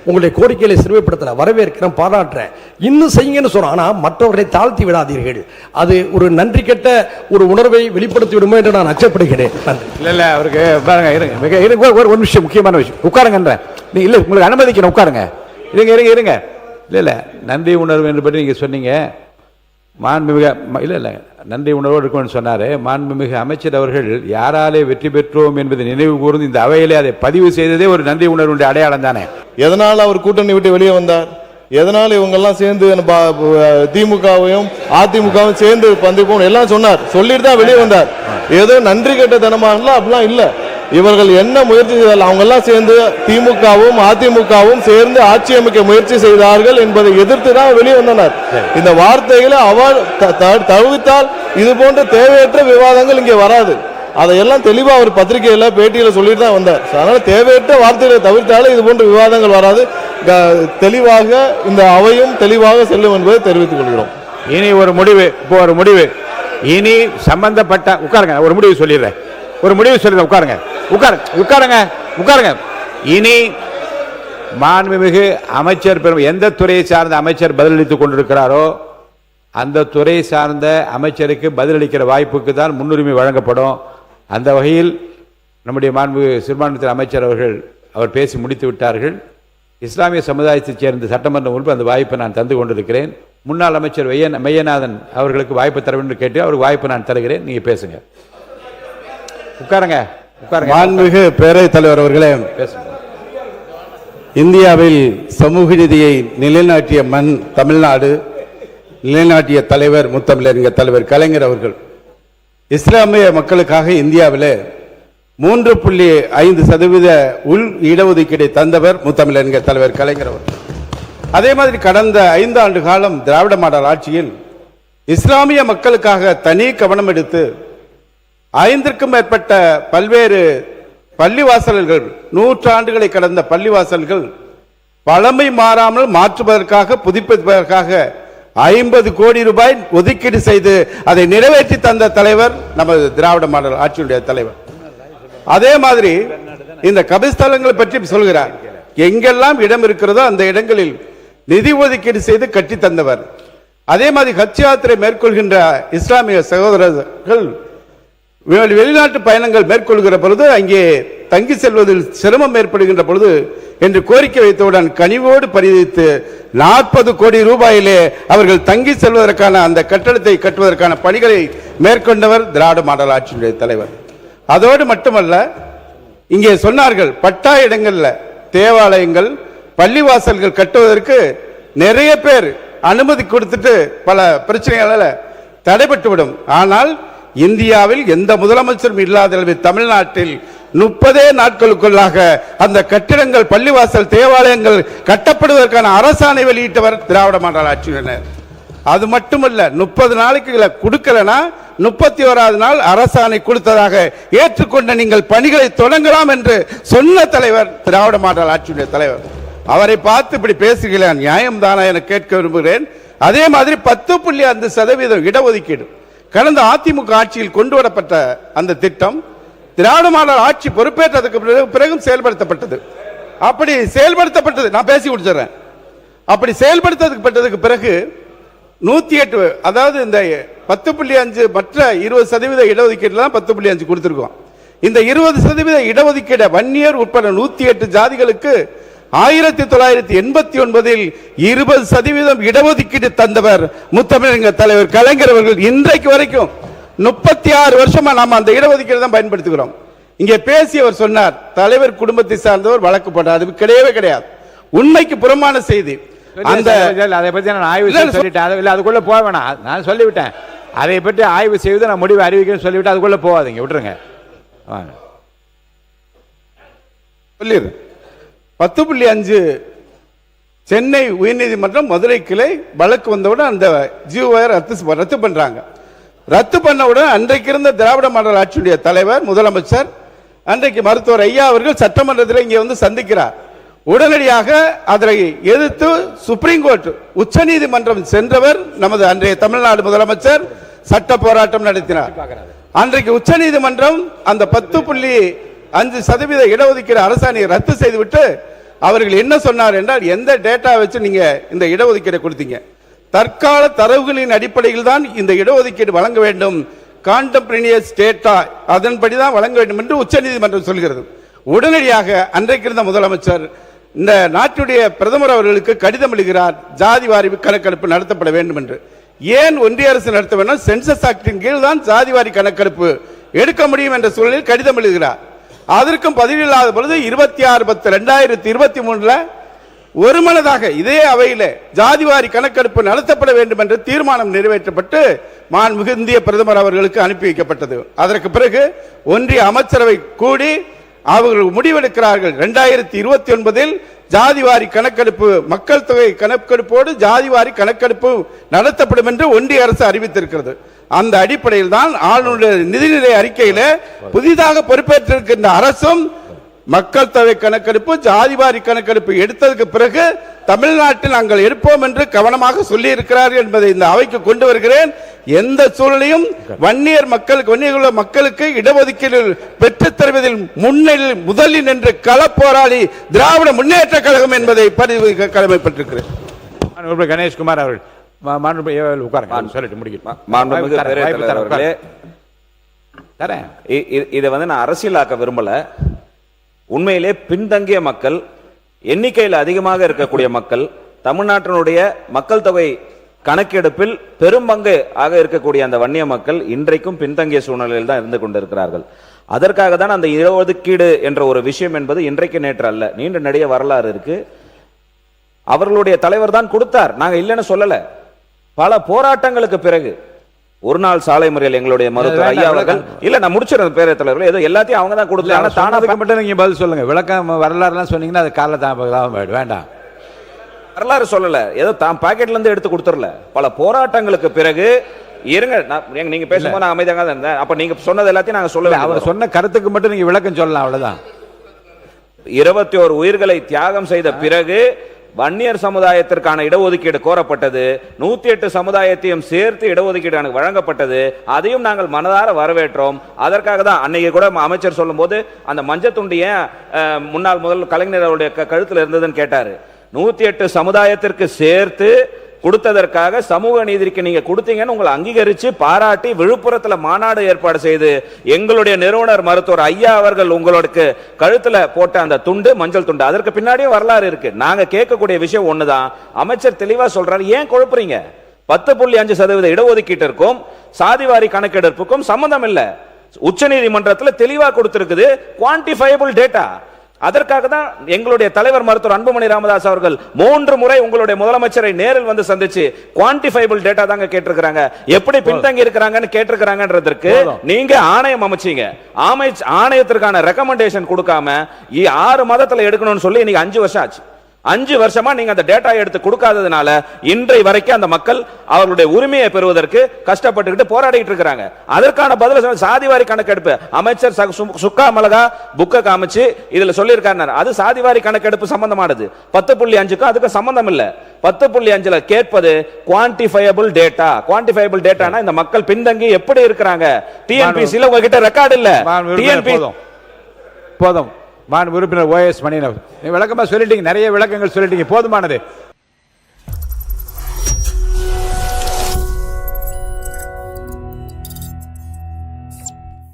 உங்களுடைய கோரிக்கைகளை சிறுமைப்படுத்தல, வரவேற்கிறேன், பாராட்டுறேன், இன்னும் செய்யுங்கன்னு சொல்றோம். ஆனா மற்றவர்களை தாழ்த்தி விடாதீர்கள். அது ஒரு நன்றி கெட்ட ஒரு உணர்வை வெளிப்படுத்தி விடுமோ என்று நான் அச்சப்படுகிறேன். இல்ல அவருக்கு பாருங்க, இருங்க ஒரு விஷயம், முக்கியமான விஷயம், உட்காருங்கன்ற இல்ல உங்களுக்கு அனுமதிக்கணும், உட்காருங்க, இருங்க. இல்ல நன்றி உணர்வு என்று பற்றி நீங்க சொன்னீங்க. மாண்புமிகு இல்ல நன்றி உணர்வோடு இருக்கும்னு சொன்னாரு. மாண்புமிகு அமைச்சர் அவர்கள் யாராலே வெற்றி பெற்றோம் என்பதை நினைவு கூர்ந்து இந்த அவையிலே அதை பதிவு செய்ததே ஒரு நன்றி உணர்வுடைய அடையாளம் தானே. எதனால் அவர் கூட்டணி விட்டு வெளியே வந்தார்? எதனால் இவங்க எல்லாம் சேர்ந்து திமுகவையும் அதிமுகவும் சேர்ந்து பந்திப்போம் எல்லாம் சொன்னார், சொல்லிட்டு தான் வெளியே வந்தார். ஏதோ நன்றி கெட்ட தனமாகலாம் அப்படிலாம் இல்ல. இவர்கள் என்ன முயற்சி செய்தால் அவங்க எல்லாம் சேர்ந்து திமுகவும் அதிமுகவும் சேர்ந்து ஆட்சி அமைக்க முயற்சி செய்தார்கள் என்பதை எதிர்த்து தான் வெளியே வந்தனர். இந்த வார்த்தைகளை அவர் தவிர்த்தால் இது போன்ற தேவையற்ற விவாதங்கள் இங்கே வராது. அதையெல்லாம் தெளிவா அவர் பத்திரிகையில பேட்டியில சொல்லிட்டு தான் வந்தார். அதனால தேவையற்ற வார்த்தைகளை தவிர்த்தாலும் இது போன்ற விவாதங்கள் வராது. தெளிவாக இந்த அவையும் தெளிவாக செல்லும் என்பதை தெரிவித்துக் கொள்கிறோம். இனி ஒரு முடிவு இனி சம்பந்தப்பட்ட உட்காருங்க, ஒரு முடிவு சொல்லிடுறேன், உட்காருங்க. இனி மாண்புமிகு அமைச்சர் எந்த துறையை சார்ந்த அமைச்சர் பதிலளித்துக் கொண்டிருக்கிறாரோ அந்த துறை சார்ந்த அமைச்சருக்கு பதிலளிக்கிற வாய்ப்புக்கு தான் முன்னுரிமை வழங்கப்படும். அந்த வகையில் நம்முடைய மாண்புமிகு சிறுபான்மைத்துறை அமைச்சர் அவர் பேசி முடித்து விட்டார்கள். இஸ்லாமிய சமுதாயத்தைச் சேர்ந்த சட்டமன்ற உறுப்பினர் அந்த வாய்ப்பை நான் தந்து கொண்டிருக்கிறேன். முன்னாள் அமைச்சர் மெய்யநாதன் அவர்களுக்கு வாய்ப்பு தர வேண்டும் கேட்டு அவருக்கு வாய்ப்பு நான் தருகிறேன். நீங்க பேசுங்க. உட்காருங்க. மாண்புமிகு பேரவைத் தலைவர் அவர்களே, இந்தியாவில் சமூக நீதியை நிலைநாட்டிய மண் தமிழ்நாடு, நிலைநாட்டிய தலைவர் முத்தமிழறிஞர் தலைவர் கலைஞர் அவர்கள். இஸ்லாமிய மக்களுக்காக இந்தியாவில் 3.5% உள் இடஒதுக்கீடை தந்தவர் முத்தமிழறிஞர் தலைவர் கலைஞர் அவர்கள். அதே மாதிரி கடந்த 5 ஆண்டு காலம் திராவிட மாடல் ஆட்சியில் இஸ்லாமிய மக்களுக்காக தனி கவனம் எடுத்து 5க்கும் மேற்பட்ட பல்வேறு பள்ளிவாசல்கள், 100 ஆண்டுகளை கடந்த பள்ளிவாசல்கள் பழமை மாறாமல் மாற்றுவதற்காக, புதுப்பிப்பதற்காக 50 கோடி ரூபாய் ஒதுக்கீடு செய்து அதை நிறைவேற்றி தந்த தலைவர் நமது திராவிட மாடல் ஆட்சியுடைய தலைவர். அதே மாதிரி இந்த கபிஸ்தலங்களை பற்றி சொல்கிறார். எங்கெல்லாம் இடம் இருக்கிறதோ அந்த இடங்களில் நிதி ஒதுக்கீடு செய்து கட்டி தந்தவர். அதே மாதிரி ஹஜ் யாத்திரை மேற்கொள்கின்ற இஸ்லாமிய சகோதரர்கள் வெளிநாட்டு பயணங்கள் மேற்கொள்கிற பொழுது அங்கே தங்கி செல்வதில் சிரமம் ஏற்படுகின்ற பொழுது என்று கோரிக்கை வைத்தவுடன் கனிவோடு பரிதவித்து 40 கோடி ரூபாயிலே அவர்கள் தங்கி செல்வதற்கான அந்த கட்டடத்தை கட்டுவதற்கான பணிகளை மேற்கொண்டவர் திராவிட மாடல் ஆட்சியுடைய தலைவர். அதோடு மட்டுமல்ல, இங்கே சொன்னார்கள் பட்டா இடங்கள்ல தேவாலயங்கள், பள்ளிவாசல்கள் கட்டுவதற்கு நிறைய பேர் அனுமதி கொடுத்துட்டு பல பிரச்சனைகளால் தடைபட்டுவிடும். ஆனால் இந்தியாவில் எந்த முதலமைச்சரும் இல்லாத அளவில் தமிழ்நாட்டில் 30 நாட்களுக்குள்ளாக அந்த கட்டிடங்கள், பள்ளிவாசல், தேவாலயங்கள் கட்டப்படுவதற்கான அரசாணை வெளியிட்டவர் திராவிட மாடல் ஆட்சியினர். அது மட்டுமல்ல, 30 நாளைக்கு கொடுக்கலனா 31வது நாள் அரசாணை கொடுத்ததாக ஏற்றுக்கொண்ட நீங்கள் பணிகளை தொடங்கலாம் என்று சொன்ன தலைவர் திராவிட மாடல் ஆட்சியுடைய தலைவர். அவரை பார்த்து இப்படி பேசுகிறேன், நியாயம் தானா என கேட்க விரும்புகிறேன். அதே மாதிரி 10.5% இடஒதுக்கீடு கடந்த அதிமுக ஆட்சியில் கொண்டு வரப்பட்ட அந்த திட்டம் திராவிட மாடல் ஆட்சி பொறுப்பேற்றதுக்கு பிறகும் செயல்படுத்தப்பட்டது. அப்படி செயல்படுத்தப்பட்டது, நான் பேசி முடிச்சிடறேன். அப்படி செயல்படுத்தப்பட்டதுக்கு பிறகு 108, அதாவது இந்த 10.5 மற்ற 20% இடஒதுக்கீடு 10.5 கொடுத்திருக்கோம். இந்த 20% இடஒதுக்கீடு வன்னியர் உட்பட 108 ஜாதிகளுக்கு 1989 20% இடஒதுக்கீடு தந்தவர் முத்தமிழறிஞர் தலைவர் கலைஞர் அவர்கள். இன்றைக்கு வரைக்கும் 36 வருஷமா நாம் அந்த இடஒதுக்கீடு தான் பயன்படுத்துகிறோம். இங்கே பேசியவர் சொன்னார், தலைவர் குடும்பத்தை சார்ந்தவர் வழக்கு போட்டார். அது கிடையவே கிடையாது, உண்மைக்கு புறம்பான செய்தி. அந்த அதை பற்றி நான் ஆய்வு சொல்லிட்டேன், அதுக்குள்ள போக வேணாம், நான் சொல்லிவிட்டேன். அதை பற்றி ஆய்வு செய்து நான் முடிவு அறிவிக்க சொல்லிவிட்டு அதுக்குள்ள போகாதீங்க, விட்டுருங்க. சொல்லிடுறேன். 10.5 சென்னை உயர்நீதிமன்றம் மதுரை கிளை வழக்கு வந்தவுடன் அந்த ஜிஓவை ரத்து பண்றாங்க. ரத்து பண்ணவுடன் அன்றைக்கு இருந்த திராவிட மாடல் ஆட்சியுடைய தலைவர் முதலமைச்சர் அன்றைக்கு மருத்துவர் ஐயா அவர்கள் சட்டமன்றத்தில் இங்கே வந்து சந்திக்கிறார். உடனடியாக அதை எதிர்த்து சுப்ரீம் கோர்ட், உச்ச நீதிமன்றம் சென்றவர் நமது அன்றைய தமிழ்நாடு முதலமைச்சர் சட்ட போராட்டம் நடத்தினார். அன்றைக்கு உச்ச நீதிமன்றம் அந்த 10.5% இடஒதுக்கீடு அரசாணையை ரத்து செய்துவிட்டு அவர்கள் என்ன சொன்னார் என்றால், எந்த டேட்டா வச்சு நீங்க இந்த இடஒதுக்கீடை கொடுத்தீங்க? தற்கால தரவுகளின் அடிப்படையில் தான் இந்த இடஒதுக்கீடு வழங்க வேண்டும், கான்டெம்பரேனியஸ் டேட்டா அதன்படிதான் வழங்க வேண்டும் என்று உச்சநீதிமன்றம் சொல்கிறது. உடனடியாக அன்றைக்கு இருந்த முதலமைச்சர் இந்த நாட்டுடைய பிரதமர் அவர்களுக்கு கடிதம் எழுதுகிறார், ஜாதி வாரி கணக்கெடுப்பு நடத்தப்பட வேண்டும் என்று. ஏன் ஒன்றிய அரசு நடத்த வேண்டும்? சென்சஸ் ஆக்டின் கீழ் தான் ஜாதி வாரி கணக்கெடுப்பு எடுக்க முடியும் என்ற சூழலில் கடிதம் எழுதுகிறார். அதற்கும் பதில் இல்லாத பொழுது 26/10/2023 ஒருமனதாக இதே அவையில் ஜாதிவாரி கணக்கெடுப்பு நடத்தப்பட வேண்டும் என்ற தீர்மானம் நிறைவேற்றப்பட்டு மாண்புமிகு இந்திய பிரதமர் அவர்களுக்கு அனுப்பி வைக்கப்பட்டது. அதற்கு பிறகு ஒன்றிய அமைச்சரவை கூடி அவர்கள் முடிவெடுக்கிறார்கள். 2029 ஜாதிவாரி கணக்கெடுப்பு, மக்கள் தொகை கணக்கெடுப்போடு ஜாதிவாரி கணக்கெடுப்பு நடத்தப்படும் என்று ஒன்றிய அரசு அறிவித்திருக்கிறது. அந்த அடிப்படையில் தான் ஆளுநருடைய நிதிநிலை அறிக்கையில புதிதாக பொறுப்பேற்றிருக்கின்ற அரசும் மக்கள் தொகை கணக்கெடுப்பு, ஜாதிவாரி கணக்கெடுப்பு எடுத்ததுக்கு பிறகு தமிழ்நாட்டில் நாங்கள் எடுப்போம் என்று கவனமாக சொல்லி இருக்கிறார்கள் என்பதை இந்த அவைக்கு கொண்டு வருகிறேன். எந்த சூழலையும் வன்னியர் மக்களுக்கு இடஒதுக்கீடு பெற்றுத் தருவதில் முதலில் நின்று களப்போராளி திராவிட முன்னேற்ற கழகம் என்பதை பதிவு கடமைப்பட்டிருக்கிறேன். கணேஷ்குமார் அவர்கள் இதை நான் அரசியலாக்க விரும்பல. உண்மையிலே பின்தங்கிய மக்கள், எண்ணிக்கையில் அதிகமாக இருக்கக்கூடிய மக்கள், தமிழ்நாட்டினுடைய மக்கள் தொகை கணக்கெடுப்பில் பெரும்பங்கு ஆக இருக்கக்கூடிய அந்த வன்னிய மக்கள் இன்றைக்கும் பின்தங்கிய சூழ்நிலையில் தான் இருந்து கொண்டிருக்கிறார்கள். அதற்காக தான் அந்த இடஒதுக்கீடு என்ற ஒரு விஷயம் என்பது இன்றைக்கு நேற்று அல்ல, நீண்ட நெடிய வரலாறு இருக்கு. அவர்களுடைய தலைவர் தான் கொடுத்தார், நாங்க இல்லைன்னு சொல்லல. பல போராட்டங்களுக்கு பிறகு ஒரு நாள் சாலை முறையில் எங்களுடைய மருத்துவர் ஐயா அவர்கள், இல்ல நான் முடிச்சிருந்த பேரவைத் தலைவர்கள், ஏதோ எல்லாத்தையும் அவங்க தான் கொடுத்தாங்க. தானாக மட்டும் நீங்க பதில் சொல்லுங்க. விளக்கம் வரலாறுலாம் சொன்னீங்கன்னா அது கால வேண்டாம். வரலாறு சொல்லல, ஏதோ தான் பாக்கெட்ல இருந்து எடுத்து கொடுத்துடல. பல போராட்டங்களுக்கு பிறகு இருங்க, நீங்க பேசும்போது நான் அமைதியாக தான் இருந்தேன். அப்ப நீங்க சொன்னது எல்லாத்தையும் நாங்க சொல்லல. அவர் சொன்ன கருத்துக்கு மட்டும் நீங்க விளக்கம் சொல்லலாம், அவ்வளவுதான். 21 உயிர்களை தியாகம் செய்த பிறகு வன்னியர் சமுதாயத்திற்கான இடஒதுக்கீடு கோரப்பட்டது. 108 சமுதாயத்தையும் சேர்த்து இடஒதுக்கீடு வழங்கப்பட்டது. அதையும் நாங்கள் மனதார வரவேற்றோம். அதற்காக தான் அன்னைக்கு கூட அமைச்சர் சொல்லும் போது அந்த மஞ்சத்துண்டு ஏன் முன்னாள் முதல் கலைஞர் அவருடைய கழுத்தில் இருந்ததுன்னு கேட்டாரு. 108 சமுதாயத்திற்கு சேர்த்து கொடுத்ததற்காக சமூக நீதிக்கு நீங்க கொடுத்தீங்கன்னு உங்களை அங்கீகரிச்சு பாராட்டி விழுப்புரத்துல மாநாடு ஏற்பாடு செய்து எங்களுடைய நிறுவனர் மருத்துவர் ஐயா அவர்கள் உங்களுக்கு கழுத்துல போட்ட அந்த துண்டு, மஞ்சள் துண்டு, அதற்கு பின்னாடியே வரலாறு இருக்கு. நாங்க கேட்கக்கூடிய விஷயம் ஒண்ணுதான். அமைச்சர் தெளிவா சொல்றாரு, ஏன் குழப்புறீங்க? 10.5% இடஒதுக்கீட்டிற்கும் சாதிவாரி கணக்கெடுப்புக்கும் சம்பந்தம் இல்ல. உச்ச நீதிமன்றத்தில் தெளிவா கொடுத்திருக்குது, குவான்டிஃபைபிள் டேட்டா. அதற்காக தான் எங்களுடைய தலைவர் மருத்துவர் அன்புமணி ராமதாஸ் அவர்கள் 3 முறை உங்களுடைய முதலமைச்சரை நேரில் வந்து சந்திச்சு குவான்டிஃபைபிள் டேட்டா தாங்க கேட்டிருக்கிறாங்க. எப்படி பின்தங்கி இருக்கிறாங்கன்னு கேட்டிருக்கிறாங்கன்றதற்கு நீங்க ஆணையம் அமைச்சீங்க. ஆணையத்திற்கான ரெக்கமெண்டேஷன் கொடுக்காம 6 மாதத்துல எடுக்கணும்னு சொல்லி இன்னைக்கு 5 வருஷம் ஆச்சு. 5 வருஷமா நீங்க அந்த டேட்டா எடுத்து கொடுக்காததுனால இன்றை வரைக்கும் அந்த மக்கள் அவர்களுடைய உரிமையை பெறுவதற்கு கஷ்டப்பட்டுக்கிட்டு போராடிட்டு இருக்காங்க. அதற்கான பதில் சாதிவாரி கணக்கெடுப்பு. அமைச்சர் சுக்கா மலகா புக்க காமிச்சு இதுல சொல்லியிருக்காரு, அது சாதிவாரி கணக்கெடுப்பு சம்பந்தமானது. 10.5க்கும் அதுக்கு சம்பந்தம் இல்ல. 10.5ல கேட்பது குவான்டிஃபைபிள் டேட்டா. குவான்டிஃபைபிள் டேட்டானா இந்த மக்கள் பின்தங்கி எப்படி இருக்கிறாங்க. டிஎன்பிசில உங்ககிட்ட ரெக்கார்டு இல்ல. டிஎன்பி போதும். உறுப்பினர் OS மணியன் விளக்கமா சொல்லிட்டீங்க, நிறைய விளக்கங்கள் சொல்லிட்டீங்க, போதுமானது.